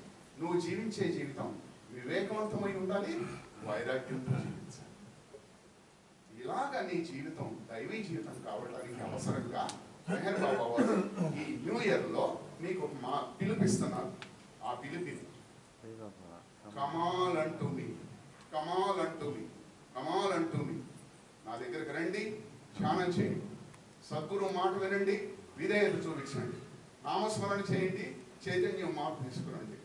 నువ్వు జీవించే జీవితం వివేకవంతమై ఉండాలి, వైరాగ్యంతో జీవించాలి. ఇలాగా నీ జీవితం దైవీ జీవితం కావడానికి అవసరంగా మెహర్ బాబా వారు ఈ న్యూ ఇయర్ లో మీకు పిలిపిస్తున్నారు. ఆ పిలిపి కమాల్ అంటూ మీ, కమాల్ అంటూ మీ, కమాల్ అంటూ మీ, నా దగ్గరికి రండి, ధ్యానం చేయండి, సద్గురు మాట వినండి, విధేయత చూపించండి, నామస్మరణ చేయండి, చైతన్యం మార్పు తీసుకురండి,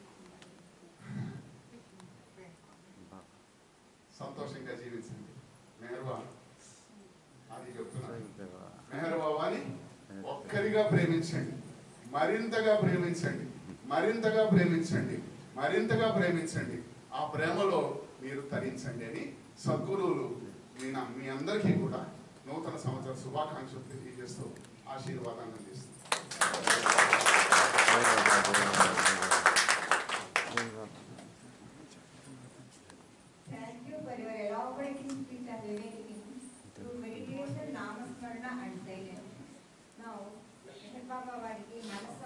సంతోషంగా జీవించండి. మెహర్బా అది చెప్తున్నాను. మెహర్ బాబాని ఒక్కరిగా ప్రేమించండి, మరింతగా ప్రేమించండి, మరింతగా ప్రేమించండి, మరింతగా ప్రేమించండి. ఆ ప్రేమలో మీరు తరించండి అని సద్గురువులు మీ అందరికీ కూడా నూతన సంవత్సర శుభాకాంక్షలు తెలియజేస్తూ ఆశీర్వాదాన్ని అందిస్తారు. Thank you for your elaborating speech and awakening through meditation, namasmarana and silence. Now, Meher Baba వారికి మనసు